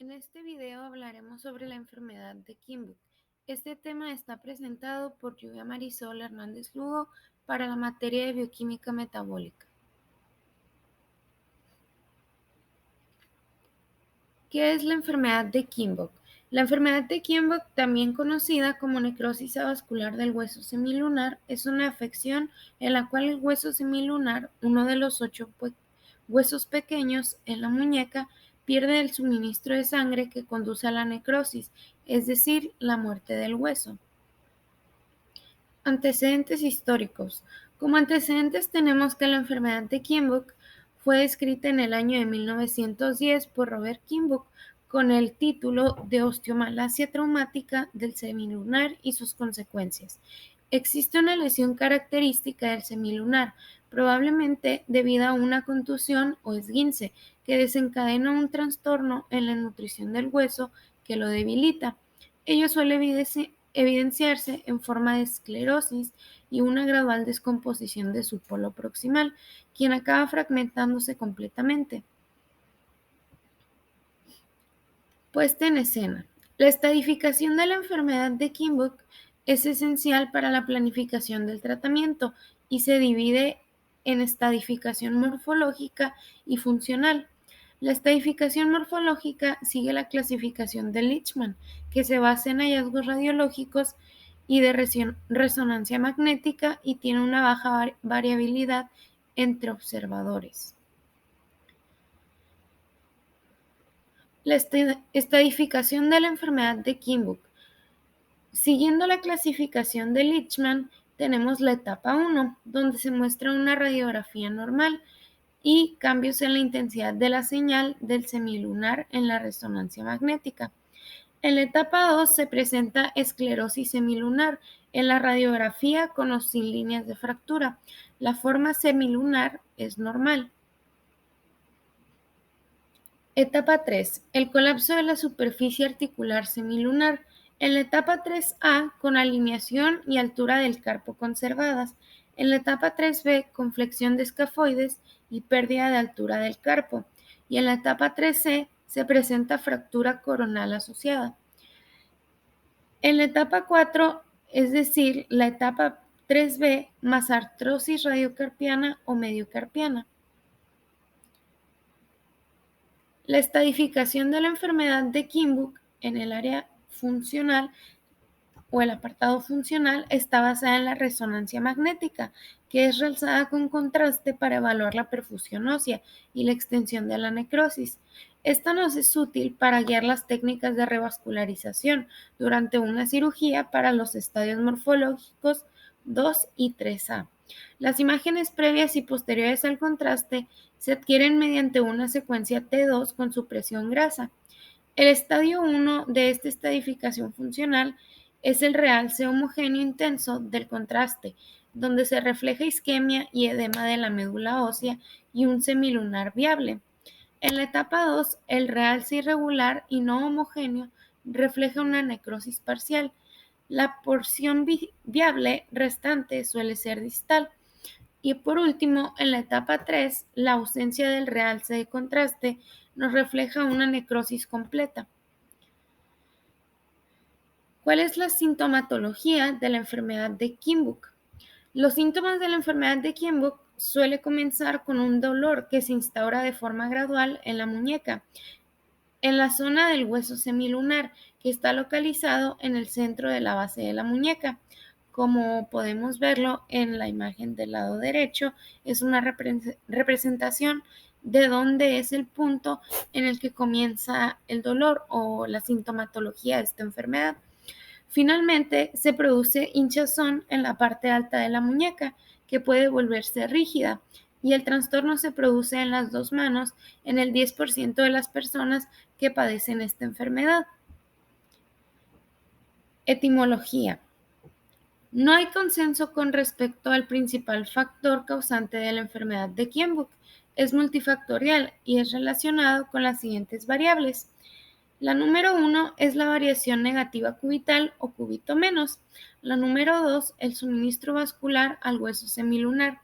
En este video hablaremos sobre la enfermedad de Kienbock. Este tema está presentado por Lluvia Marisol Hernández Lugo para la materia de bioquímica metabólica. ¿Qué es la enfermedad de Kienbock? La enfermedad de Kienbock, también conocida como necrosis avascular del hueso semilunar, es una afección en la cual el hueso semilunar, uno de los 8 huesos pequeños en la muñeca, pierde el suministro de sangre que conduce a la necrosis, es decir, la muerte del hueso. Antecedentes históricos. Como antecedentes tenemos que la enfermedad de Kienbock fue descrita en el año de 1910 por Robert Kienbock con el título de osteomalacia traumática del semilunar y sus consecuencias. Existe una lesión característica del semilunar, probablemente debido a una contusión o esguince, que desencadena un trastorno en la nutrición del hueso que lo debilita. Ello suele evidenciarse en forma de esclerosis y una gradual descomposición de su polo proximal, quien acaba fragmentándose completamente. Puesta en escena. La estadificación de la enfermedad de Kienbock es esencial para la planificación del tratamiento y se divide en estadificación morfológica y funcional. La estadificación morfológica sigue la clasificación de Leachman, que se basa en hallazgos radiológicos y de resonancia magnética y tiene una baja variabilidad entre observadores. La estadificación de la enfermedad de Kienbock. Siguiendo la clasificación de Leachman, tenemos la etapa 1, donde se muestra una radiografía normal y cambios en la intensidad de la señal del semilunar en la resonancia magnética. En la etapa 2 se presenta esclerosis semilunar en la radiografía con o sin líneas de fractura. La forma semilunar es normal. Etapa 3. El colapso de la superficie articular semilunar. En la etapa 3A, con alineación y altura del carpo conservadas. En la etapa 3B, con flexión de escafoides y pérdida de altura del carpo. Y en la etapa 3C se presenta fractura coronal asociada. En la etapa 4, es decir, la etapa 3B, más artrosis radiocarpiana o mediocarpiana. La estadificación de la enfermedad de Kienbock en el área funcional o el apartado funcional está basada en la resonancia magnética, que es realizada con contraste para evaluar la perfusión ósea y la extensión de la necrosis. Esta nos es útil para guiar las técnicas de revascularización durante una cirugía para los estadios morfológicos 2 y 3A. Las imágenes previas y posteriores al contraste se adquieren mediante una secuencia T2 con supresión grasa. El estadio 1 de esta estadificación funcional es el realce homogéneo intenso del contraste, donde se refleja isquemia y edema de la médula ósea y un semilunar viable. En la etapa 2, el realce irregular y no homogéneo refleja una necrosis parcial. La porción viable restante suele ser distal. Y por último, en la etapa 3, la ausencia del realce de contraste nos refleja una necrosis completa. ¿Cuál es la sintomatología de la enfermedad de Kienbock? Los síntomas de la enfermedad de Kienbock suele comenzar con un dolor que se instaura de forma gradual en la muñeca, en la zona del hueso semilunar, que está localizado en el centro de la base de la muñeca. Como podemos verlo en la imagen del lado derecho, es una representación de dónde es el punto en el que comienza el dolor o la sintomatología de esta enfermedad. Finalmente, se produce hinchazón en la parte alta de la muñeca, que puede volverse rígida, y el trastorno se produce en las dos manos en el 10% de las personas que padecen esta enfermedad. Etimología. No hay consenso con respecto al principal factor causante de la enfermedad de Kienbock. Es multifactorial y es relacionado con las siguientes variables. La número 1 es la variación negativa cubital o cúbito menos. La número 2, el suministro vascular al hueso semilunar.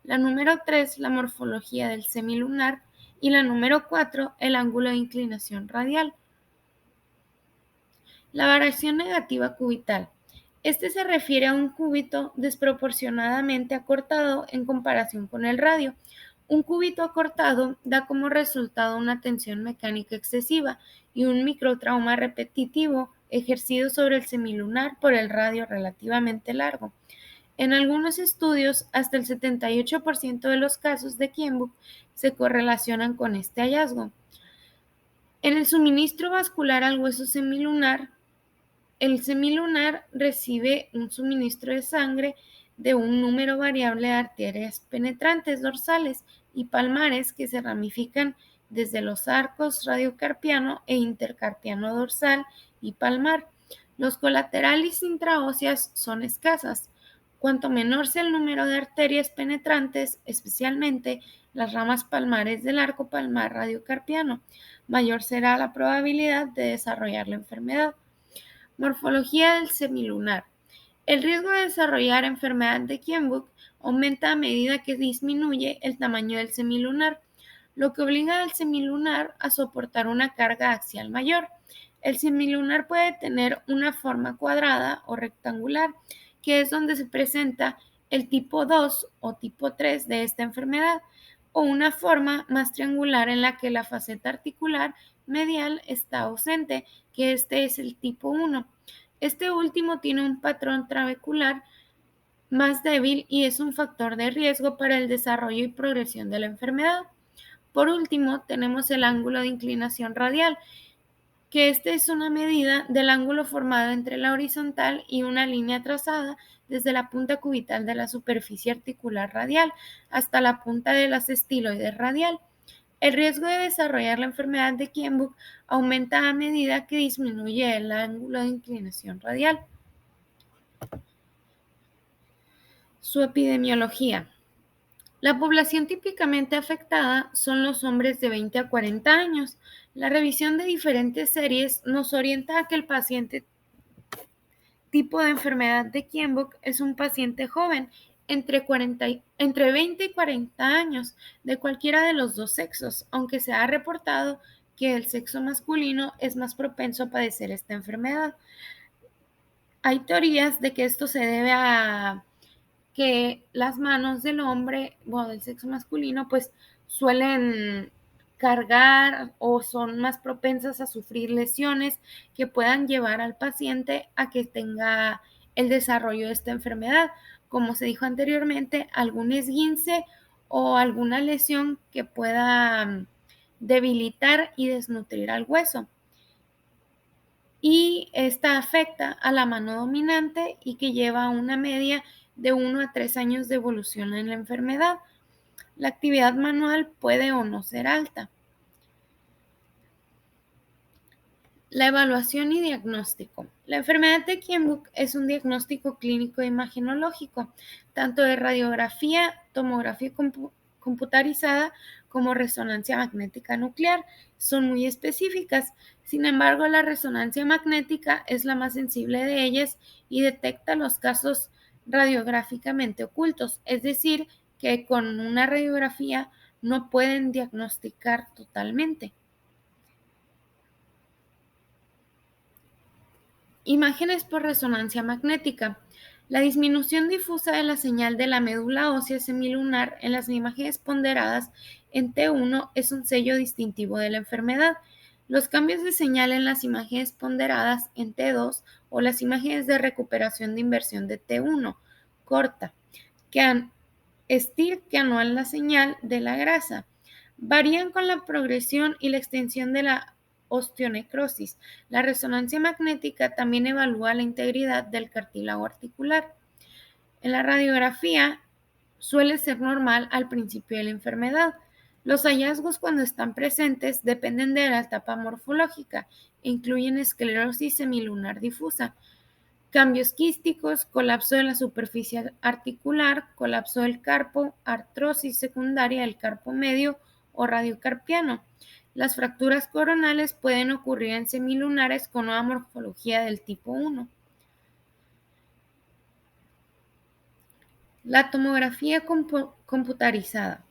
La número 3, la morfología del semilunar. Y la número 4, el ángulo de inclinación radial. La variación negativa cubital. Este se refiere a un cúbito desproporcionadamente acortado en comparación con el radio. Un cúbito acortado da como resultado una tensión mecánica excesiva y un microtrauma repetitivo ejercido sobre el semilunar por el radio relativamente largo. En algunos estudios, hasta el 78% de los casos de Kienbock se correlacionan con este hallazgo. En el suministro vascular al hueso semilunar, el semilunar recibe un suministro de sangre de un número variable de arterias penetrantes dorsales y palmares que se ramifican desde los arcos radiocarpiano e intercarpiano dorsal y palmar. Los colaterales intraóseas son escasas. Cuanto menor sea el número de arterias penetrantes, especialmente las ramas palmares del arco palmar radiocarpiano, mayor será la probabilidad de desarrollar la enfermedad. Morfología del semilunar. El riesgo de desarrollar enfermedad de Kienbock aumenta a medida que disminuye el tamaño del semilunar, lo que obliga al semilunar a soportar una carga axial mayor. El semilunar puede tener una forma cuadrada o rectangular, que es donde se presenta el tipo 2 o tipo 3 de esta enfermedad, o una forma más triangular en la que la faceta articular medial está ausente, que este es el tipo 1. Este último tiene un patrón trabecular más débil y es un factor de riesgo para el desarrollo y progresión de la enfermedad. Por último, tenemos el ángulo de inclinación radial, que este es una medida del ángulo formado entre la horizontal y una línea trazada desde la punta cubital de la superficie articular radial hasta la punta de las estiloides radial. El riesgo de desarrollar la enfermedad de Kienbock aumenta a medida que disminuye el ángulo de inclinación radial. Su epidemiología. La población típicamente afectada son los hombres de 20 a 40 años. La revisión de diferentes series nos orienta a que el paciente tipo de enfermedad de Kienbock es un paciente joven, entre 20 y 40 años, de cualquiera de los dos sexos, aunque se ha reportado que el sexo masculino es más propenso a padecer esta enfermedad. Hay teorías de que esto se debe a que las manos del hombre, bueno, del sexo masculino, pues suelen cargar o son más propensas a sufrir lesiones que puedan llevar al paciente a que tenga el desarrollo de esta enfermedad. Como se dijo anteriormente, algún esguince o alguna lesión que pueda debilitar y desnutrir al hueso. Y esta afecta a la mano dominante y que lleva una media de 1 a 3 años de evolución en la enfermedad. La actividad manual puede o no ser alta. La evaluación y diagnóstico. La enfermedad de Kienbock es un diagnóstico clínico imagenológico, tanto de radiografía, tomografía computarizada como resonancia magnética nuclear. Son muy específicas. Sin embargo, la resonancia magnética es la más sensible de ellas y detecta los casos radiográficamente ocultos, es decir, que con una radiografía no pueden diagnosticar totalmente. Imágenes por resonancia magnética. La disminución difusa de la señal de la médula ósea semilunar en las imágenes ponderadas en T1 es un sello distintivo de la enfermedad. Los cambios de señal en las imágenes ponderadas en T2 o las imágenes de recuperación de inversión de T1 corta, que anulan la señal de la grasa, varían con la progresión y la extensión de la osteonecrosis. La resonancia magnética también evalúa la integridad del cartílago articular. En la radiografía suele ser normal al principio de la enfermedad. Los hallazgos cuando están presentes dependen de la etapa morfológica e incluyen esclerosis semilunar difusa, cambios quísticos, colapso de la superficie articular, colapso del carpo, artrosis secundaria del carpo medio o radiocarpiano. Las fracturas coronales pueden ocurrir en semilunares con una morfología del tipo 1. La tomografía computarizada.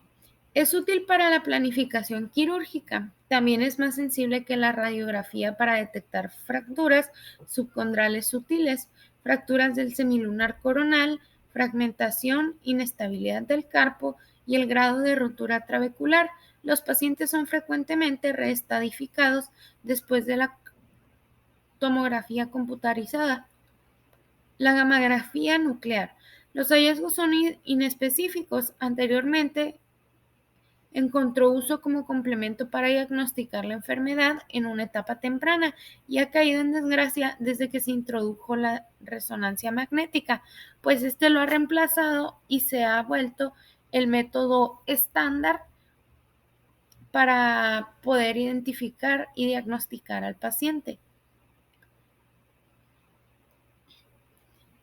Es útil para la planificación quirúrgica. También es más sensible que la radiografía para detectar fracturas subcondrales sutiles, fracturas del semilunar coronal, fragmentación, inestabilidad del carpo y el grado de rotura trabecular. Los pacientes son frecuentemente reestadificados después de la tomografía computarizada. La gammagrafía nuclear. Los hallazgos son inespecíficos. Anteriormente encontró uso como complemento para diagnosticar la enfermedad en una etapa temprana y ha caído en desgracia desde que se introdujo la resonancia magnética, pues este lo ha reemplazado y se ha vuelto el método estándar para poder identificar y diagnosticar al paciente.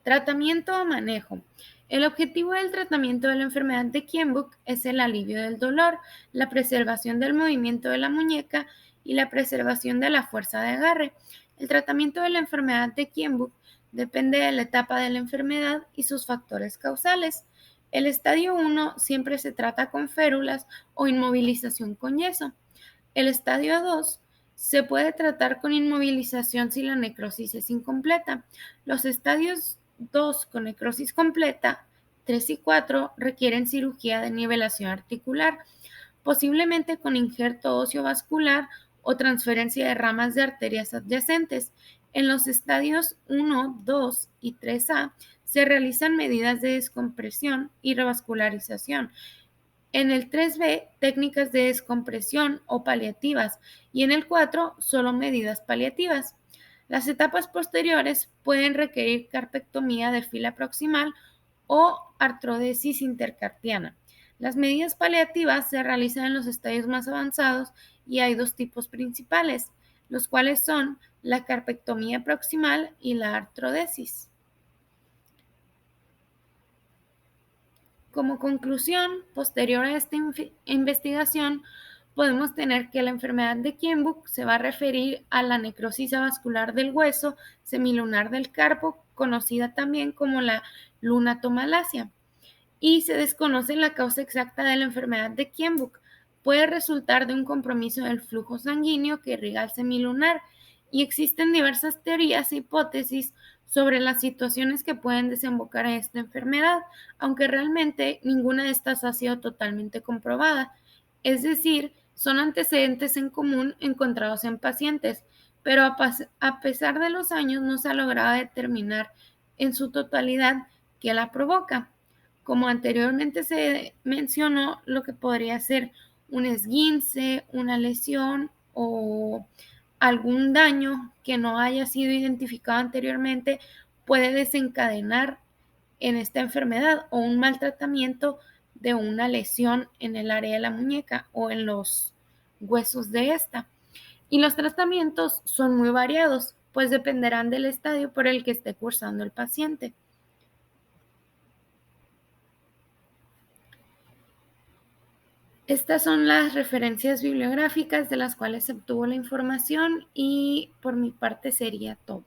Tratamiento o manejo. El objetivo del tratamiento de la enfermedad de Kienbock es el alivio del dolor, la preservación del movimiento de la muñeca y la preservación de la fuerza de agarre. El tratamiento de la enfermedad de Kienbock depende de la etapa de la enfermedad y sus factores causales. El estadio 1 siempre se trata con férulas o inmovilización con yeso. El estadio 2 se puede tratar con inmovilización si la necrosis es incompleta. Los estadios 2 con necrosis completa, 3 y 4 requieren cirugía de nivelación articular, posiblemente con injerto óseo vascular o transferencia de ramas de arterias adyacentes. En los estadios 1, 2 y 3A se realizan medidas de descompresión y revascularización. En el 3B, técnicas de descompresión o paliativas, y en el 4, solo medidas paliativas. Las etapas posteriores pueden requerir carpectomía de fila proximal o artrodesis intercarpiana. Las medidas paliativas se realizan en los estadios más avanzados y hay dos tipos principales, los cuales son la carpectomía proximal y la artrodesis. Como conclusión, posterior a esta investigación, podemos tener que la enfermedad de Kienbock se va a referir a la necrosis avascular del hueso semilunar del carpo, conocida también como la lunatomalacia, y se desconoce la causa exacta de la enfermedad de Kienbock. Puede resultar de un compromiso del flujo sanguíneo que irriga el semilunar y existen diversas teorías e hipótesis sobre las situaciones que pueden desembocar en esta enfermedad, aunque realmente ninguna de estas ha sido totalmente comprobada. Es decir, son antecedentes en común encontrados en pacientes, pero a pesar de los años no se ha logrado determinar en su totalidad qué la provoca. Como anteriormente se mencionó, lo que podría ser un esguince, una lesión o algún daño que no haya sido identificado anteriormente puede desencadenar en esta enfermedad o un mal tratamiento de una lesión en el área de la muñeca o en los huesos de esta. Y los tratamientos son muy variados, pues dependerán del estadio por el que esté cursando el paciente. Estas son las referencias bibliográficas de las cuales se obtuvo la información y por mi parte sería todo.